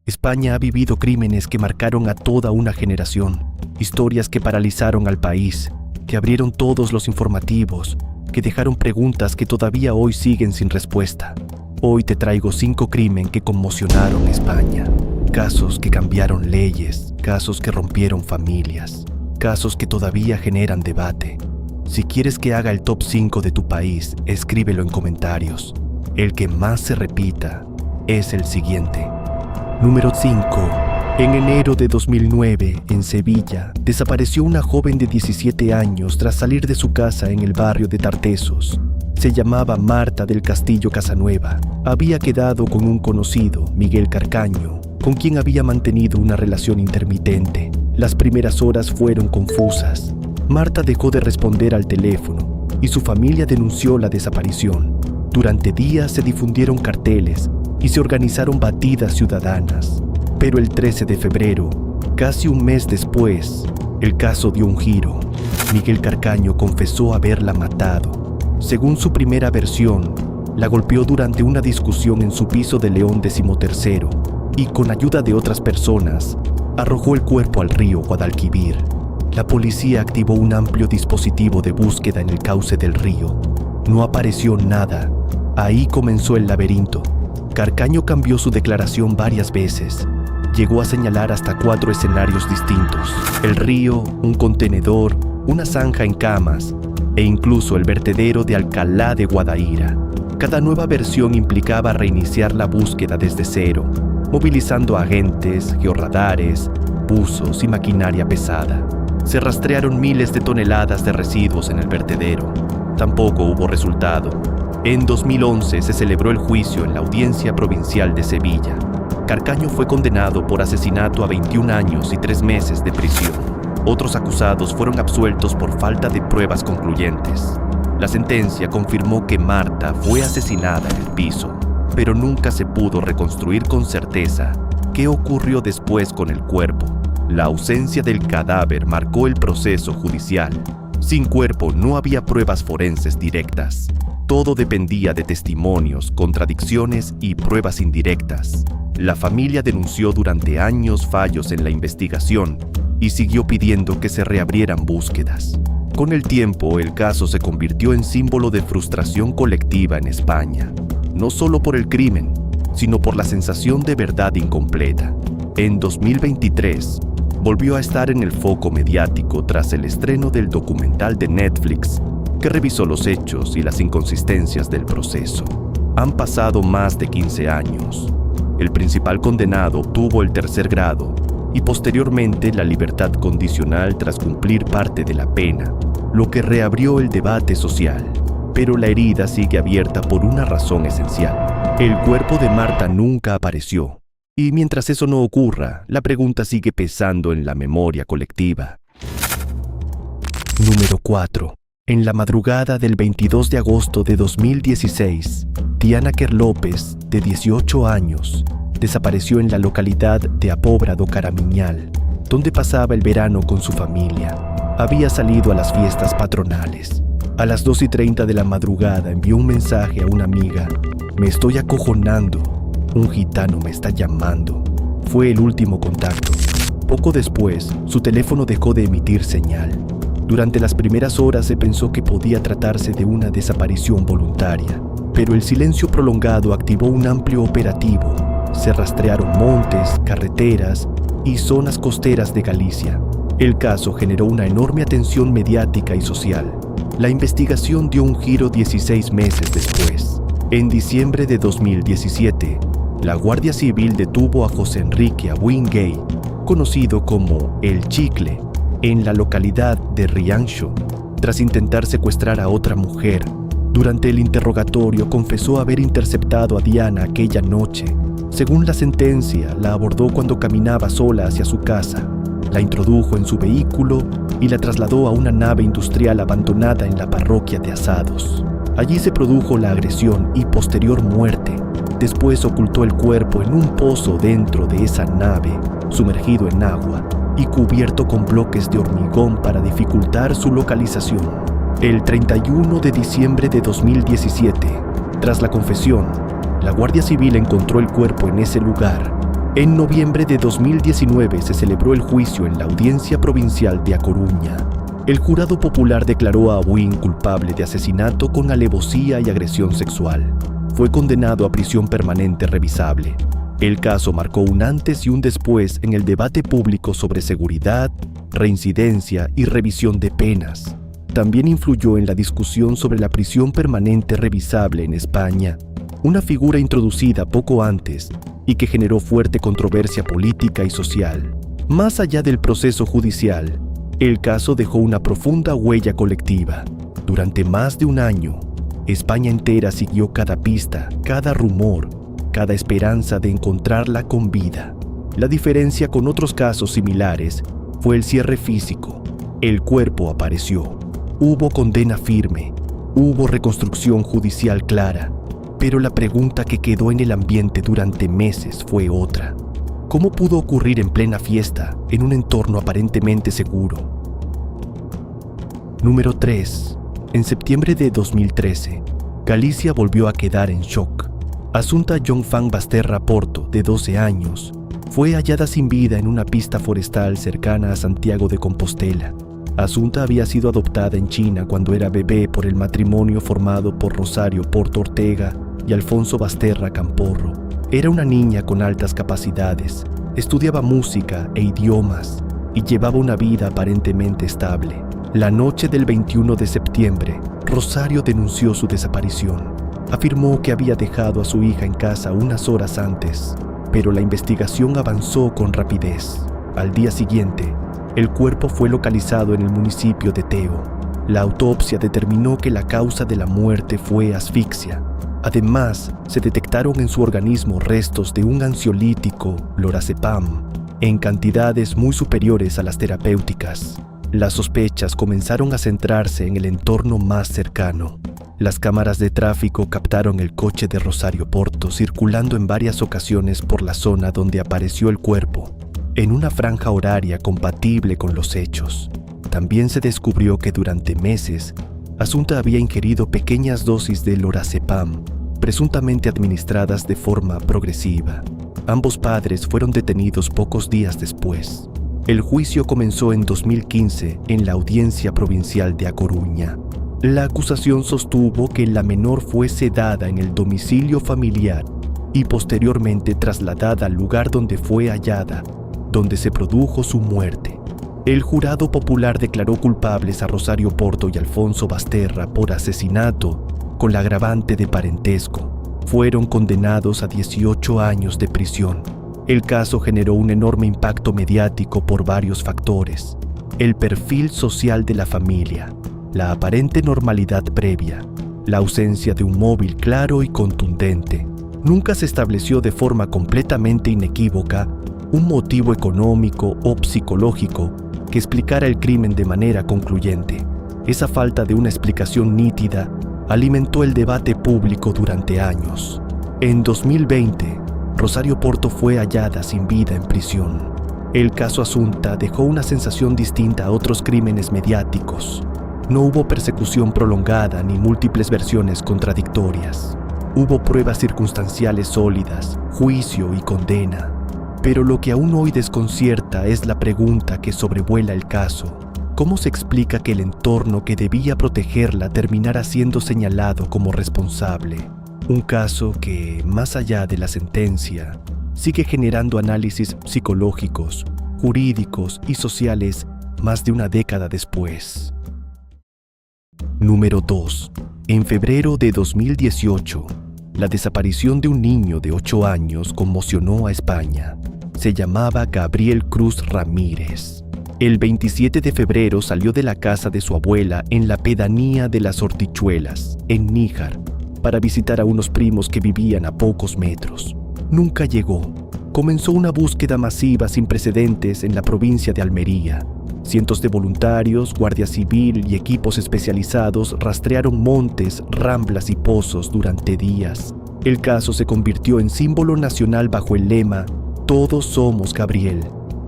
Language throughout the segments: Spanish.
España ha vivido crímenes que marcaron a toda una generación, historias que paralizaron al país, que abrieron todos los informativos, que dejaron preguntas que todavía hoy siguen sin respuesta. Hoy te traigo 5 crímenes que conmocionaron España. Casos que cambiaron leyes, casos que rompieron familias, casos que todavía generan debate. Si quieres que haga el top 5 de tu país, escríbelo en comentarios. El que más se repita es el siguiente. Número 5. En enero de 2009, en Sevilla, desapareció una joven de 17 años tras salir de su casa en el barrio de Tartesos. Se llamaba Marta del Castillo Casanueva. Había quedado con un conocido, Miguel Carcaño, con quien había mantenido una relación intermitente. Las primeras horas fueron confusas. Marta dejó de responder al teléfono y su familia denunció la desaparición. Durante días se difundieron carteles y se organizaron batidas ciudadanas. Pero el 13 de febrero, casi un mes después, el caso dio un giro. Miguel Carcaño confesó haberla matado. Según su primera versión, la golpeó durante una discusión en su piso de León XIII y con ayuda de otras personas, arrojó el cuerpo al río Guadalquivir. La policía activó un amplio dispositivo de búsqueda en el cauce del río. No apareció nada. Ahí comenzó el laberinto. Carcaño cambió su declaración varias veces. Llegó a señalar hasta 4 escenarios distintos: el río, un contenedor, una zanja en Camas e incluso el vertedero de Alcalá de Guadaíra. Cada nueva versión implicaba reiniciar la búsqueda desde cero, movilizando agentes, georradares, buzos y maquinaria pesada. Se rastrearon miles de toneladas de residuos en el vertedero. Tampoco hubo resultado. En 2011 se celebró el juicio en la Audiencia Provincial de Sevilla. Carcaño fue condenado por asesinato a 21 años y 3 meses de prisión. Otros acusados fueron absueltos por falta de pruebas concluyentes. La sentencia confirmó que Marta fue asesinada en el piso, pero nunca se pudo reconstruir con certeza qué ocurrió después con el cuerpo. La ausencia del cadáver marcó el proceso judicial. Sin cuerpo no había pruebas forenses directas. Todo dependía de testimonios, contradicciones y pruebas indirectas. La familia denunció durante años fallos en la investigación y siguió pidiendo que se reabrieran búsquedas. Con el tiempo, el caso se convirtió en símbolo de frustración colectiva en España, no solo por el crimen, sino por la sensación de verdad incompleta. En 2023, volvió a estar en el foco mediático tras el estreno del documental de Netflix, que revisó los hechos y las inconsistencias del proceso. Han pasado más de 15 años. El principal condenado obtuvo el 3er grado y posteriormente la libertad condicional tras cumplir parte de la pena, lo que reabrió el debate social. Pero la herida sigue abierta por una razón esencial. El cuerpo de Marta nunca apareció. Y mientras eso no ocurra, la pregunta sigue pesando en la memoria colectiva. Número 4. En la madrugada del 22 de agosto de 2016, Diana Quer López, de 18 años, desapareció en la localidad de Apobra do Caramiñal, donde pasaba el verano con su familia. Había salido a las fiestas patronales. A las 2:30 de la madrugada envió un mensaje a una amiga: «Me estoy acojonando. Un gitano me está llamando». Fue el último contacto. Poco después, su teléfono dejó de emitir señal. Durante las primeras horas se pensó que podía tratarse de una desaparición voluntaria, pero el silencio prolongado activó un amplio operativo. Se rastrearon montes, carreteras y zonas costeras de Galicia. El caso generó una enorme atención mediática y social. La investigación dio un giro 16 meses después. En diciembre de 2017, la Guardia Civil detuvo a José Enrique Abuin Gay, conocido como El Chicle, en la localidad de Rianxo, tras intentar secuestrar a otra mujer. Durante el interrogatorio confesó haber interceptado a Diana aquella noche. Según la sentencia, la abordó cuando caminaba sola hacia su casa, la introdujo en su vehículo y la trasladó a una nave industrial abandonada en la parroquia de Asados. Allí se produjo la agresión y posterior muerte. Después ocultó el cuerpo en un pozo dentro de esa nave, sumergido en agua y cubierto con bloques de hormigón para dificultar su localización. El 31 de diciembre de 2017, tras la confesión, la Guardia Civil encontró el cuerpo en ese lugar. En noviembre de 2019 se celebró el juicio en la Audiencia Provincial de A Coruña. El jurado popular declaró a Abuín culpable de asesinato con alevosía y agresión sexual. Fue condenado a prisión permanente revisable. El caso marcó un antes y un después en el debate público sobre seguridad, reincidencia y revisión de penas. También influyó en la discusión sobre la prisión permanente revisable en España, una figura introducida poco antes y que generó fuerte controversia política y social. Más allá del proceso judicial, el caso dejó una profunda huella colectiva. Durante más de un año, España entera siguió cada pista, cada rumor, cada esperanza de encontrarla con vida. La diferencia con otros casos similares fue el cierre físico. El cuerpo apareció. Hubo condena firme. Hubo reconstrucción judicial clara. Pero la pregunta que quedó en el ambiente durante meses fue otra. ¿Cómo pudo ocurrir en plena fiesta, en un entorno aparentemente seguro? Número 3. En septiembre de 2013, Galicia volvió a quedar en shock. Assunta Jonfan Basterra Porto, de 12 años, fue hallada sin vida en una pista forestal cercana a Santiago de Compostela. Assunta había sido adoptada en China cuando era bebé por el matrimonio formado por Rosario Porto Ortega y Alfonso Basterra Camporro. Era una niña con altas capacidades, estudiaba música e idiomas y llevaba una vida aparentemente estable. La noche del 21 de septiembre, Rosario denunció su desaparición. Afirmó que había dejado a su hija en casa unas horas antes, pero la investigación avanzó con rapidez. Al día siguiente, el cuerpo fue localizado en el municipio de Teo. La autopsia determinó que la causa de la muerte fue asfixia. Además, se detectaron en su organismo restos de un ansiolítico, lorazepam, en cantidades muy superiores a las terapéuticas. Las sospechas comenzaron a centrarse en el entorno más cercano. Las cámaras de tráfico captaron el coche de Rosario Porto circulando en varias ocasiones por la zona donde apareció el cuerpo, en una franja horaria compatible con los hechos. También se descubrió que durante meses, Assunta había ingerido pequeñas dosis de lorazepam, presuntamente administradas de forma progresiva. Ambos padres fueron detenidos pocos días después. El juicio comenzó en 2015 en la Audiencia Provincial de A Coruña. La acusación sostuvo que la menor fue sedada en el domicilio familiar y posteriormente trasladada al lugar donde fue hallada, donde se produjo su muerte. El jurado popular declaró culpables a Rosario Porto y Alfonso Basterra por asesinato con la agravante de parentesco. Fueron condenados a 18 años de prisión. El caso generó un enorme impacto mediático por varios factores: el perfil social de la familia, la aparente normalidad previa, la ausencia de un móvil claro y contundente. Nunca se estableció de forma completamente inequívoca un motivo económico o psicológico que explicara el crimen de manera concluyente. Esa falta de una explicación nítida alimentó el debate público durante años. En 2020, Rosario Porto fue hallada sin vida en prisión. El caso Assunta dejó una sensación distinta a otros crímenes mediáticos. No hubo persecución prolongada ni múltiples versiones contradictorias. Hubo pruebas circunstanciales sólidas, juicio y condena. Pero lo que aún hoy desconcierta es la pregunta que sobrevuela el caso: ¿cómo se explica que el entorno que debía protegerla terminara siendo señalado como responsable? Un caso que, más allá de la sentencia, sigue generando análisis psicológicos, jurídicos y sociales más de una década después. Número 2. En febrero de 2018, la desaparición de un niño de 8 años conmocionó a España. Se llamaba Gabriel Cruz Ramírez. El 27 de febrero salió de la casa de su abuela en la pedanía de Las Hortichuelas, en Níjar, para visitar a unos primos que vivían a pocos metros. Nunca llegó. Comenzó una búsqueda masiva sin precedentes en la provincia de Almería. Cientos de voluntarios, guardia civil y equipos especializados rastrearon montes, ramblas y pozos durante días. El caso se convirtió en símbolo nacional bajo el lema "Todos somos Gabriel",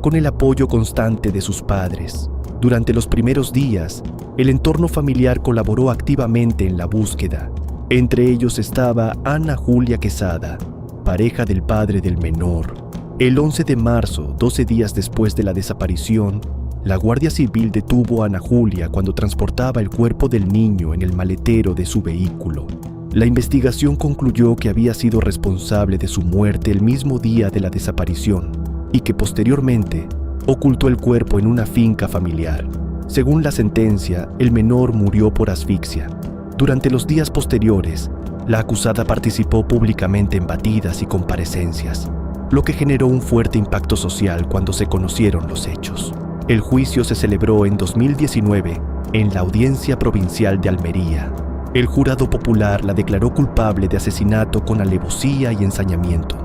con el apoyo constante de sus padres. Durante los primeros días, el entorno familiar colaboró activamente en la búsqueda. Entre ellos estaba Ana Julia Quesada, pareja del padre del menor. El 11 de marzo, 12 días después de la desaparición, la Guardia Civil detuvo a Ana Julia cuando transportaba el cuerpo del niño en el maletero de su vehículo. La investigación concluyó que había sido responsable de su muerte el mismo día de la desaparición y que posteriormente ocultó el cuerpo en una finca familiar. Según la sentencia, el menor murió por asfixia. Durante los días posteriores, la acusada participó públicamente en batidas y comparecencias, lo que generó un fuerte impacto social cuando se conocieron los hechos. El juicio se celebró en 2019 en la Audiencia Provincial de Almería. El jurado popular la declaró culpable de asesinato con alevosía y ensañamiento.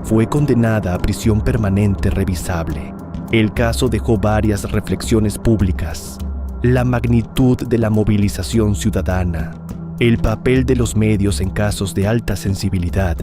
Fue condenada a prisión permanente revisable. El caso dejó varias reflexiones públicas: la magnitud de la movilización ciudadana, el papel de los medios en casos de alta sensibilidad,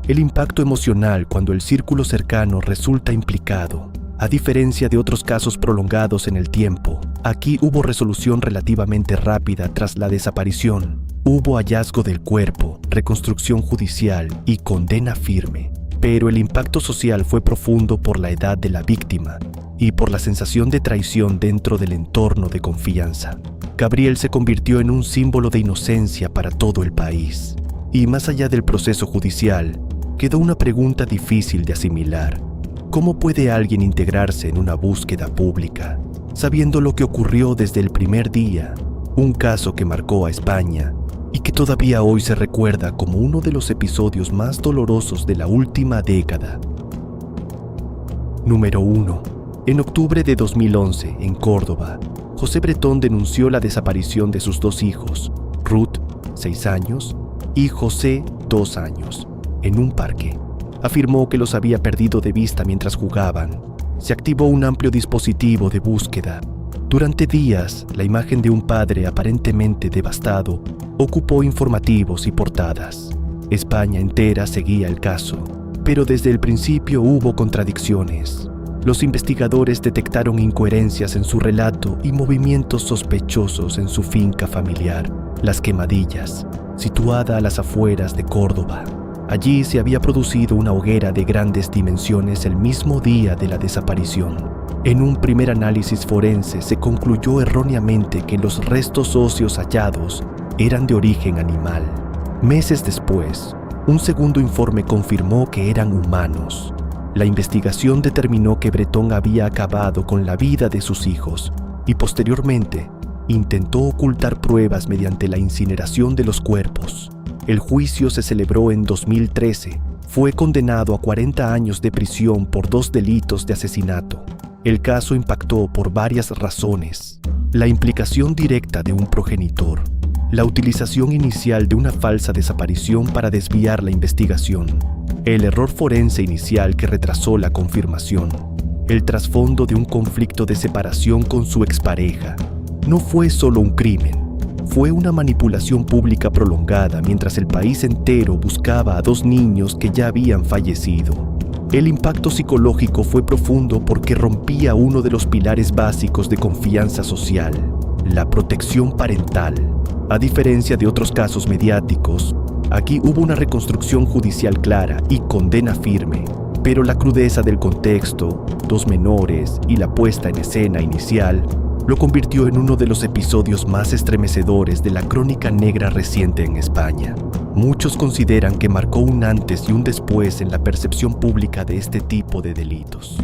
el impacto emocional cuando el círculo cercano resulta implicado. A diferencia de otros casos prolongados en el tiempo, aquí hubo resolución relativamente rápida tras la desaparición. Hubo hallazgo del cuerpo, reconstrucción judicial y condena firme. Pero el impacto social fue profundo por la edad de la víctima y por la sensación de traición dentro del entorno de confianza. Gabriel se convirtió en un símbolo de inocencia para todo el país. Y más allá del proceso judicial, quedó una pregunta difícil de asimilar. ¿Cómo puede alguien integrarse en una búsqueda pública, sabiendo lo que ocurrió desde el primer día? Un caso que marcó a España y que todavía hoy se recuerda como uno de los episodios más dolorosos de la última década. Número 1. En octubre de 2011, en Córdoba, José Bretón denunció la desaparición de sus dos hijos, Ruth, 6 años, y José, 2 años, en un parque. Afirmó que los había perdido de vista mientras jugaban. Se activó un amplio dispositivo de búsqueda. Durante días, la imagen de un padre aparentemente devastado ocupó informativos y portadas. España entera seguía el caso, pero desde el principio hubo contradicciones. Los investigadores detectaron incoherencias en su relato y movimientos sospechosos en su finca familiar, Las Quemadillas, situada a las afueras de Córdoba. Allí se había producido una hoguera de grandes dimensiones el mismo día de la desaparición. En un primer análisis forense se concluyó erróneamente que los restos óseos hallados eran de origen animal. Meses después, un segundo informe confirmó que eran humanos. La investigación determinó que Bretón había acabado con la vida de sus hijos y posteriormente intentó ocultar pruebas mediante la incineración de los cuerpos. El juicio se celebró en 2013. Fue condenado a 40 años de prisión por 2 delitos de asesinato. El caso impactó por varias razones: la implicación directa de un progenitor, la utilización inicial de una falsa desaparición para desviar la investigación, el error forense inicial que retrasó la confirmación, el trasfondo de un conflicto de separación con su expareja. No fue solo un crimen, fue una manipulación pública prolongada mientras el país entero buscaba a 2 niños que ya habían fallecido. El impacto psicológico fue profundo porque rompía uno de los pilares básicos de confianza social, la protección parental. A diferencia de otros casos mediáticos, aquí hubo una reconstrucción judicial clara y condena firme, pero la crudeza del contexto, 2 menores y la puesta en escena inicial lo convirtió en uno de los episodios más estremecedores de la crónica negra reciente en España. Muchos consideran que marcó un antes y un después en la percepción pública de este tipo de delitos.